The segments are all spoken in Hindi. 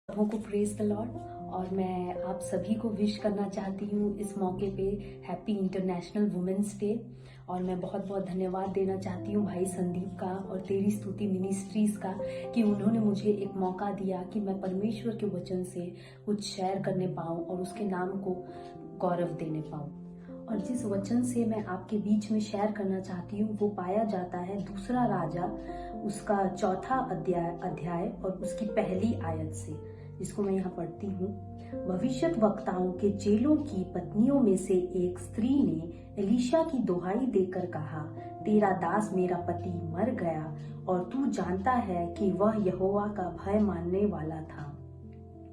सबों को प्रेज द लॉर्ड। और मैं आप सभी को विश करना चाहती हूँ इस मौके पे हैप्पी इंटरनेशनल वुमेन्स डे। और मैं बहुत बहुत धन्यवाद देना चाहती हूँ भाई संदीप का और तेरी स्तुति मिनिस्ट्रीज का कि उन्होंने मुझे एक मौका दिया कि मैं परमेश्वर के वचन से कुछ शेयर करने पाऊँ और उसके नाम को गौरव देने पाऊँ। और जिस वचन से मैं आपके बीच में शेयर करना चाहती हूँ वो पाया जाता है दूसरा राजा उसका 4था अध्याय और उसकी पहली आयत से, जिसको मैं यहाँ पढ़ती हूँ। भविष्यत वक्ताओं के चेलों की पत्नियों में से एक स्त्री ने एलीशा की दुहाई देकर कहा, तेरा दास मेरा पति मर गया और तू जानता है कि वह यहोवा का भय मानने वाला था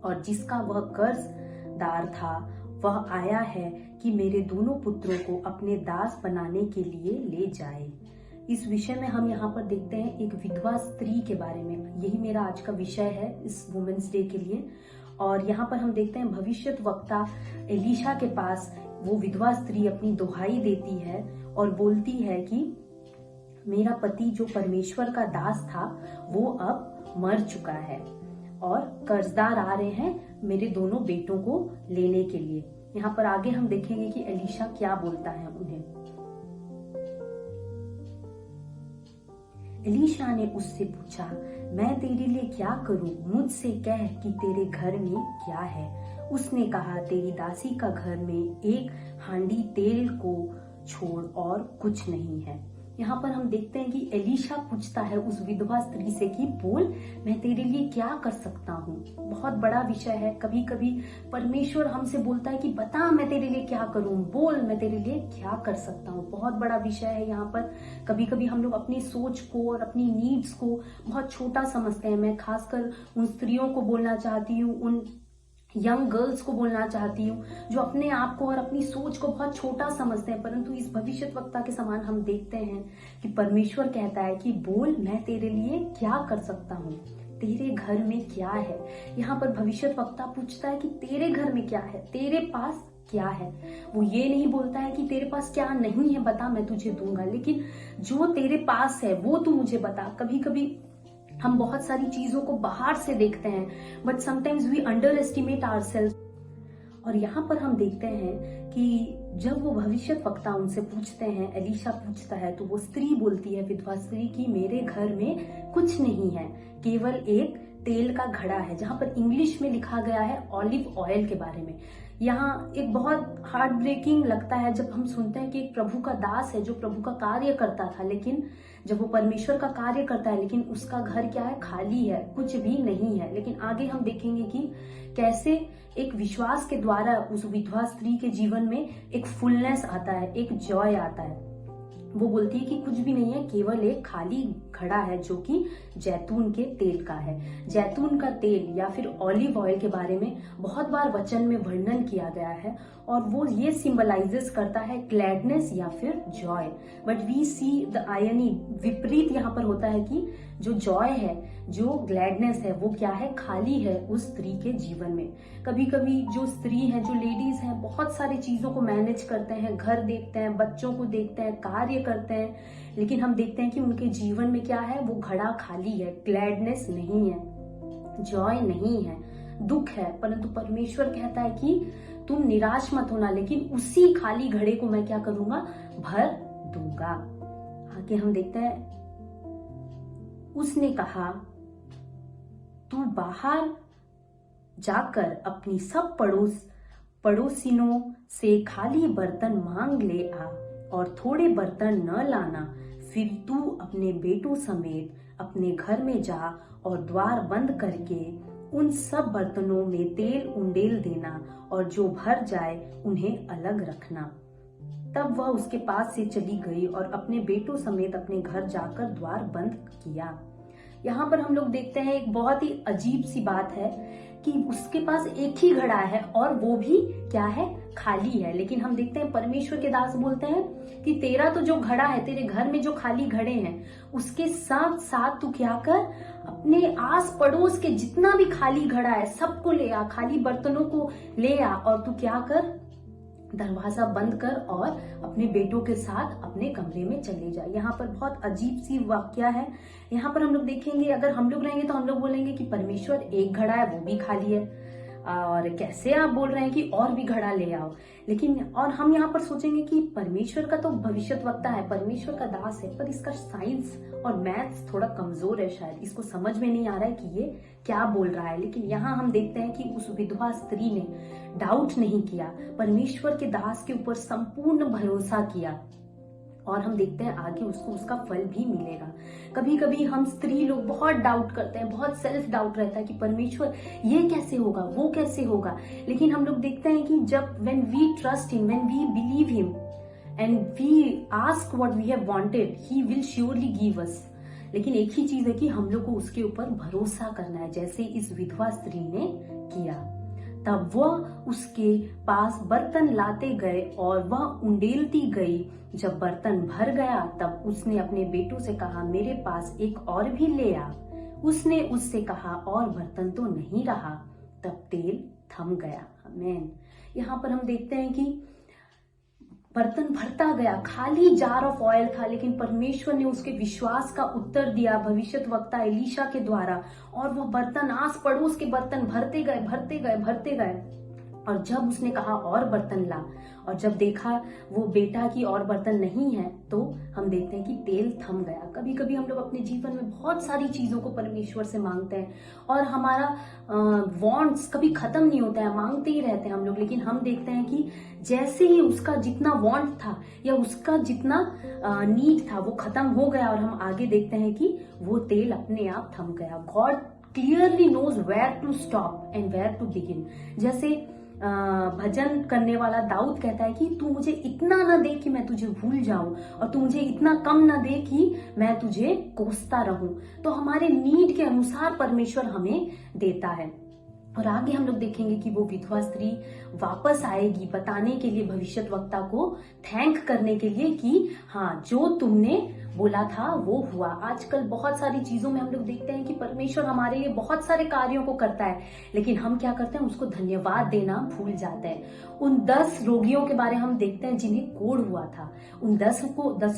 और जिसका वह कर्जदार था वह आया है कि मेरे दोनों पुत्रों को अपने दास बनाने के लिए ले जाए। इस विषय में हम यहाँ पर देखते हैं एक विधवा स्त्री के बारे में। यही मेरा आज का विषय है इस वुमेन्स डे के लिए। और यहाँ पर हम देखते हैं भविष्यत वक्ता एलीशा के पास वो विधवा स्त्री अपनी दुहाई देती है और बोलती है कि मेरा पति जो परमेश्वर का दास था वो अब मर चुका है और कर्जदार आ रहे हैं मेरे दोनों बेटों को लेने के लिए। यहाँ पर आगे हम देखेंगे कि एलीशा क्या बोलता है उन्हें। एलीशा ने उससे पूछा, मैं तेरे लिए क्या करूं? मुझसे कह कि तेरे घर में क्या है। उसने कहा, तेरी दासी का घर में एक हांडी तेल को छोड़ और कुछ नहीं है। यहाँ पर हम देखते हैं कि एलीशा पूछता है उस विधवा स्त्री से कि बोल, मैं तेरे लिए क्या कर सकता हूँ। बहुत बड़ा विषय है। कभी कभी परमेश्वर हमसे बोलता है कि बता मैं तेरे लिए क्या करूँ, बोल मैं तेरे लिए क्या कर सकता हूँ। बहुत बड़ा विषय है। यहाँ पर कभी कभी हम लोग अपनी सोच को और अपनी नीड्स को बहुत छोटा समझते हैं। मैं खासकर उन स्त्रियों को बोलना चाहती हूँ, उन यंग गर्ल्स को बोलना चाहती हूँ जो अपने आप को और अपनी सोच को बहुत छोटा समझते हैं। परंतु इस भविष्यद्वक्ता के समान हम देखते हैं कि परमेश्वर कहता है कि बोल मैं तेरे लिए क्या कर सकता हूँ, तेरे घर में क्या है। यहाँ पर भविष्यद्वक्ता पूछता है कि तेरे घर में क्या है, तेरे पास क्या है। वो ये नहीं बोलता है कि तेरे पास क्या नहीं है बता मैं तुझे दूंगा, लेकिन जो तेरे पास है वो तू मुझे बता। कभी कभी हम बहुत सारी चीजों को बाहर से देखते हैं but sometimes we underestimate ourselves. और यहाँ पर हम देखते हैं कि जब वो भविष्यत वक्ता उनसे पूछते हैं, एलीशा पूछता है, तो वो स्त्री बोलती है, विधवा स्त्री, की मेरे घर में कुछ नहीं है, केवल एक तेल का घड़ा है। जहां पर इंग्लिश में लिखा गया है ऑलिव ऑयल के बारे में। यहाँ एक बहुत हार्ट ब्रेकिंग लगता है जब हम सुनते हैं कि एक प्रभु का दास है जो प्रभु का कार्य करता था, लेकिन जब वो परमेश्वर का कार्य करता है लेकिन उसका घर क्या है, खाली है, कुछ भी नहीं है। लेकिन आगे हम देखेंगे कि कैसे एक विश्वास के द्वारा उस विधवा स्त्री के जीवन में एक फुलनेस आता है, एक जॉय आता है। वो बोलती है कि कुछ भी नहीं है, केवल एक खाली घड़ा है जो कि जैतून के तेल का है। जैतून का तेल या फिर ऑलिव ऑयल के बारे में बहुत बार वचन में वर्णन किया गया है और वो ये सिंबलाइजेस करता है ग्लैडनेस या फिर joy. But we see the irony, विपरीत यहाँ पर होता है कि जो जॉय है, जो ग्लैडनेस है, वो क्या है, खाली है उस स्त्री के जीवन में। कभी कभी जो स्त्री है, जो लेडीज हैं, बहुत सारी चीजों को मैनेज करते हैं, घर देखते हैं, बच्चों को देखते हैं, कार्य करते हैं, लेकिन हम देखते हैं कि उनके जीवन में क्या है, वो घड़ा खाली है, ग्लैडनेस नहीं है, जॉय नहीं है, दुख है। परंतु परमेश्वर कहता है कि तुम निराश मत होना, लेकिन उसी खाली घड़े को मैं क्या करूंगा, भर दूंगा। आगे हम देखते हैं, उसने कहा, तू बाहर जाकर अपनी सब पड़ोसिनों से खाली बर्तन मांग ले आ और थोड़े बर्तन न लाना। फिर तू अपने बेटों समेत अपने घर में जा और द्वार बंद करके उन सब बर्तनों में तेल उंडेल देना और जो भर जाए उन्हें अलग रखना। तब वह उसके पास से चली गई और अपने बेटों समेत अपने घर जाकर द्वार बंद किया। यहाँ पर हम लोग देखते हैं एक बहुत ही अजीब सी बात है कि उसके पास एक ही घड़ा है और वो भी क्या है, खाली है। लेकिन हम देखते हैं परमेश्वर के दास बोलते हैं कि तेरा तो जो घड़ा है, तेरे घर में जो खाली घड़े हैं, उसके साथ साथ तू क्या कर, अपने आस पड़ोस के जितना भी खाली घड़ा है सबको ले आ, खाली बर्तनों को ले आ और तू क्या कर, दरवाजा बंद कर और अपने बेटों के साथ अपने कमरे में चले जाए। यहाँ पर बहुत अजीब सी वाक्या है। यहाँ पर हम लोग देखेंगे, अगर हम लोग रहेंगे तो हम लोग बोलेंगे कि परमेश्वर एक घड़ा है वो भी खाली है, और कैसे आप बोल रहे हैं कि और भी घड़ा ले आओ। लेकिन और हम यहाँ पर सोचेंगे कि परमेश्वर का तो भविष्यद्वक्ता है, परमेश्वर का दास है, पर इसका साइंस और मैथ्स थोड़ा कमजोर है, शायद इसको समझ में नहीं आ रहा है कि ये क्या बोल रहा है। लेकिन यहाँ हम देखते हैं कि उस विधवा स्त्री ने डाउट नहीं किया, परमेश्वर के दास के ऊपर संपूर्ण भरोसा किया, और हम देखते हैं आगे उसको उसका फल भी मिलेगा। कभी कभी हम स्त्री लोग बहुत डाउट करते हैं, बहुत सेल्फ डाउट रहता है कि परमेश्वर ये कैसे होगा, वो कैसे होगा। लेकिन हम लोग देखते हैं कि जब when we trust him, when we believe him and we ask what we have wanted, he will surely give us. लेकिन एक ही चीज है कि हम लोग को उसके ऊपर भरोसा करना है, जैसे इस विधवा स्त्री ने किया। तब वह उसके पास बर्तन लाते गए और वह उंडेलती गई। जब बर्तन भर गया तब उसने अपने बेटों से कहा, मेरे पास एक और भी ले आ। उसने उससे कहा, और बर्तन तो नहीं रहा। तब तेल थम गया। आमीन। यहाँ पर हम देखते हैं कि बर्तन भरता गया, खाली जार ऑफ ऑयल था, लेकिन परमेश्वर ने उसके विश्वास का उत्तर दिया भविष्यद्वक्ता एलीशा के द्वारा, और वह बर्तन आस पड़ोस के बर्तन भरते गए, भरते गए, भरते गए। और जब उसने कहा और बर्तन ला, और जब देखा वो बेटा की और बर्तन नहीं है, तो हम देखते हैं कि तेल थम गया। कभी कभी हम लोग अपने जीवन में बहुत सारी चीजों को परमेश्वर से मांगते हैं, और हमारा वांट्स कभी खत्म नहीं होता है, मांगते ही रहते हैं हम लोग। लेकिन हम देखते हैं कि जैसे ही उसका जितना वांट था या उसका जितना नीड था वो खत्म हो गया, और हम आगे देखते हैं कि वो तेल अपने आप थम गया। God clearly knows where to stop and where to begin. जैसे भजन करने वाला दाऊद कहता है कि तू मुझे इतना ना दे कि मैं तुझे भूल जाऊं, और तू मुझे इतना कम ना दे कि मैं तुझे कोसता रहूं। तो हमारे नीड के अनुसार परमेश्वर हमें देता है। और आगे हम लोग देखेंगे कि वो विधवा स्त्री वापस आएगी बताने के लिए, भविष्यद्वक्ता को थैंक करने के लिए कि हाँ, जो तुमने बोला था वो हुआ। आजकल बहुत सारी चीजों में हम लोग देखते हैं कि परमेश्वर हमारे लिए बहुत सारे कार्यों को करता है, लेकिन हम क्या करते हैं, उसको धन्यवाद देना भूल जाते हैं। उन 10 रोगियों के बारे में हम देखते हैं जिन्हें कोढ़ हुआ था, उन 10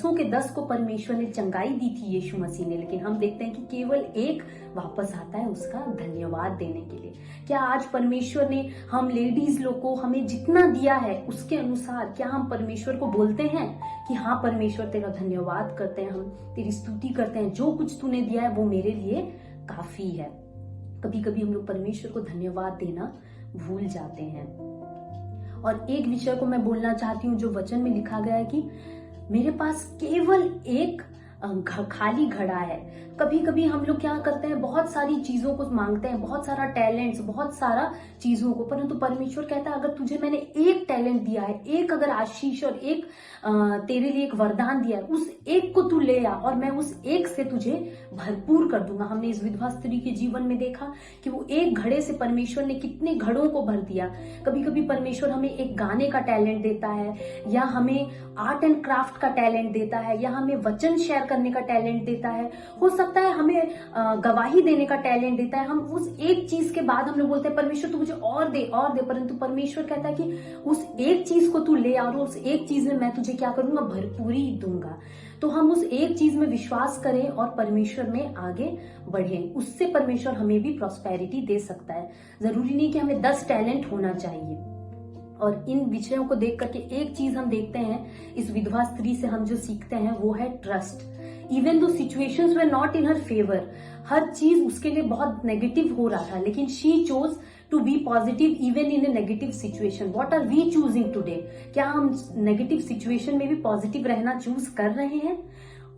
के 10 को परमेश्वर ने चंगाई दी थी यीशु मसीह ने, लेकिन हम देखते हैं कि केवल एक वापस आता है उसका धन्यवाद देने के लिए। क्या आज परमेश्वर ने हम लेडीज लोग को हमें जितना दिया है उसके अनुसार क्या हम परमेश्वर को बोलते हैं कि हाँ परमेश्वर तेरा धन्यवाद करते हैं, हम तेरी स्तुति करते हैं, जो कुछ तूने दिया है वो मेरे लिए काफी है। कभी कभी हम लोग परमेश्वर को धन्यवाद देना भूल जाते हैं। और एक विषय को मैं बोलना चाहती हूँ जो वचन में लिखा गया है कि मेरे पास केवल एक खाली घड़ा है। कभी कभी हम लोग क्या करते हैं, बहुत सारी चीजों को मांगते हैं, बहुत सारा टैलेंट्स, बहुत सारा चीजों को, परंतु परमेश्वर कहता है अगर तुझे मैंने एक टैलेंट दिया है, एक अगर आशीष और एक तेरे लिए एक वरदान दिया है, उस एक को तू ले आ और मैं उस एक से तुझे भरपूर कर दूंगा। हमने इस विधवा स्त्री के जीवन में देखा कि वो एक घड़े से परमेश्वर ने कितने घड़ों को भर दिया। कभी कभी परमेश्वर हमें एक गाने का टैलेंट देता है, या हमें आर्ट एंड क्राफ्ट का टैलेंट देता है, या हमें वचन शेयर करने का टैलेंट देता है, हो सकता है हमें गवाही देने का टैलेंट देता है। हम उस एक चीज के बाद हम लोग बोलते हैं परमेश्वर तू मुझे और दे, परंतु परमेश्वर कहता है कि उस एक चीज को तू ले और उस एक चीज में मैं तुझे क्या करूंगा, भरपूरी दूंगा। तो हम उस एक चीज में विश्वास करें और परमेश्वर में आगे बढ़ें, उससे परमेश्वर हमें भी प्रॉस्पेरिटी दे सकता है। जरूरी नहीं कि हमें 10 टैलेंट होना चाहिए। और इन विषयों को देख करके एक चीज हम देखते हैं, इस विधवा स्त्री से हम जो सीखते हैं वो है trust. Even though situations were not in her favour, हर चीज उसके लिए बहुत नेगेटिव हो रहा था, लेकिन she chose to be positive even in a negative situation. What are we choosing today? क्या हम नेगेटिव सिचुएशन में भी पॉजिटिव रहना चूज कर रहे हैं?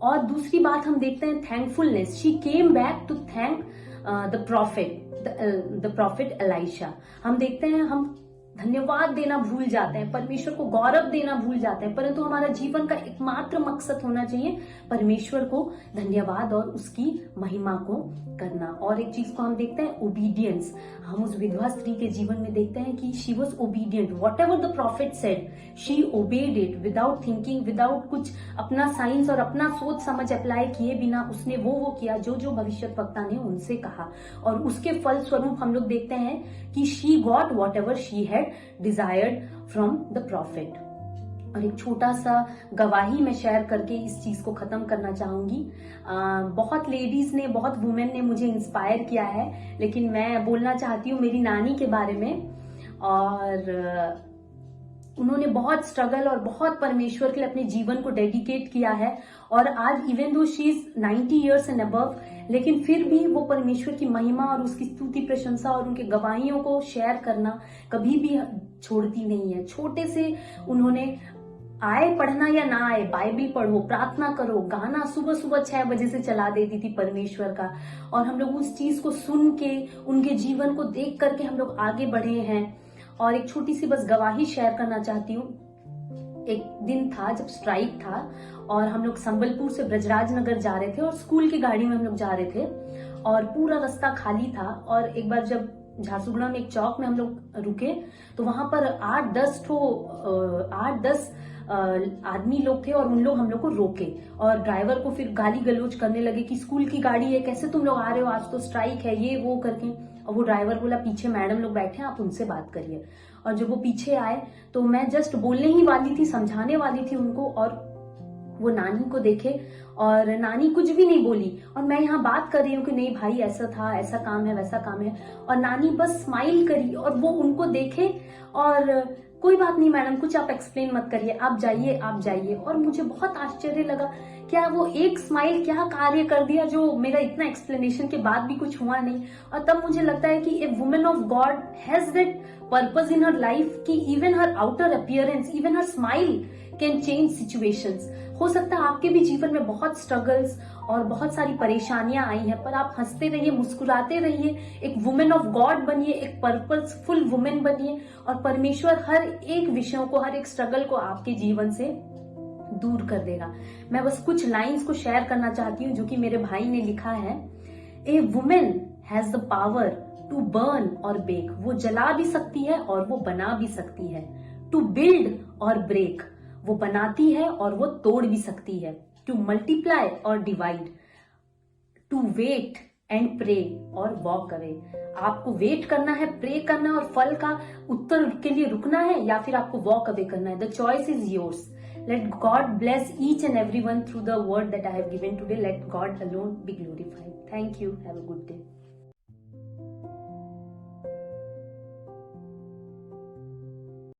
और दूसरी बात हम देखते हैं thankfulness. She came back to thank the prophet Elisha. हम देखते हैं हम धन्यवाद देना भूल जाते हैं, परमेश्वर को गौरव देना भूल जाते हैं, परंतु हमारा जीवन का एकमात्र मकसद होना चाहिए परमेश्वर को धन्यवाद और उसकी महिमा को करना। और एक चीज को हम देखते हैं ओबीडियंस। हम उस विधवा स्त्री के जीवन में देखते हैं कि she was obedient, whatever the prophet said she obeyed it without thinking, without कुछ अपना साइंस और अपना सोच समझ अप्लाई किए बिना उसने वो किया जो जो भविष्यद्वक्ता ने उनसे कहा। और उसके फल स्वरूप हम लोग देखते हैं कि she got what ever she had had desired from the profit. और एक छोटा सा गवाही मैं शेयर करके इस चीज को खत्म करना चाहूंगी। बहुत लेडीज ने, बहुत वुमेन ने मुझे इंस्पायर किया है, लेकिन मैं बोलना चाहती हूँ मेरी नानी के बारे में। और उन्होंने बहुत स्ट्रगल और बहुत परमेश्वर के लिए अपने जीवन को डेडिकेट किया है। और आज even though she is 90 years and above, लेकिन फिर भी वो परमेश्वर की महिमा और उसकी स्तुति प्रशंसा और उनके गवाहियों को शेयर करना कभी भी छोड़ती नहीं है। छोटे से उन्होंने, आए पढ़ना या ना आए, बाइबल पढ़ो, प्रार्थना करो, गाना सुबह सुबह 6 बजे से चला देती थी परमेश्वर का। और हम लोग उस चीज को सुन के, उनके जीवन को देख करके हम लोग आगे बढ़े हैं। और एक छोटी सी बस गवाही शेयर करना चाहती हूँ। एक दिन था जब स्ट्राइक था और हम लोग संबलपुर से ब्रजराज नगर जा रहे थे और स्कूल की गाड़ी में हम लोग जा रहे थे और पूरा रास्ता खाली था। और एक बार जब झारसुगुड़ा में एक चौक में हम लोग रुके तो वहां पर 8-10 आदमी लोग थे और उन लोग हम लोग को रोके और ड्राइवर को फिर गाली गलौज करने लगे कि स्कूल की गाड़ी है, कैसे तुम लोग आ रहे हो, आज तो स्ट्राइक है, ये वो करके। और वो ड्राइवर बोला पीछे मैडम लोग बैठे हैं, आप उनसे बात करिए। और जब वो पीछे आए तो मैं जस्ट बोलने ही वाली थी, समझाने वाली थी उनको, और वो नानी को देखे और नानी कुछ भी नहीं बोली। और मैं यहाँ बात कर रही हूँ कि नहीं भाई ऐसा था, ऐसा काम है, वैसा काम है, और नानी बस स्माइल करी और वो उनको देखे और कोई बात नहीं मैडम, कुछ आप एक्सप्लेन मत करिए, आप जाइए आप जाइए। और मुझे बहुत आश्चर्य लगा, क्या वो एक स्माइल क्या कार्य कर दिया जो मेरा इतना एक्सप्लेनेशन के बाद भी कुछ हुआ नहीं। और तब मुझे लगता है कि a woman of God has that purpose in her life कि even her outer appearance, even her smile can change situations. हो सकता है आपके भी जीवन में बहुत स्ट्रगल्स और बहुत सारी परेशानियां आई हैं, पर आप हंसते रहिए, मुस्कुराते रहिए, एक वुमेन ऑफ गॉड बनिए, एक पर्पसफुल वुमेन बनिए और परमेश्वर हर एक विषयों को, हर एक स्ट्रगल को आपके जीवन से दूर कर देगा। मैं बस कुछ लाइंस को शेयर करना चाहती हूँ जो कि मेरे भाई ने लिखा है। A woman has the power to burn और बेक, वो जला भी सकती है और वो बना भी सकती है। टू बिल्ड और ब्रेक, वो बनाती है और वो तोड़ भी सकती है। टू मल्टीप्लाई और divide, to wait and pray और वॉक अवे। आपको वेट करना है, प्रे करना है और फल का उत्तर के लिए रुकना है, या फिर आपको वॉक अवे करना है। The choice is yours. Let God bless each and everyone through the word that I have given today. Let God alone be glorified. Thank you. Have a good day.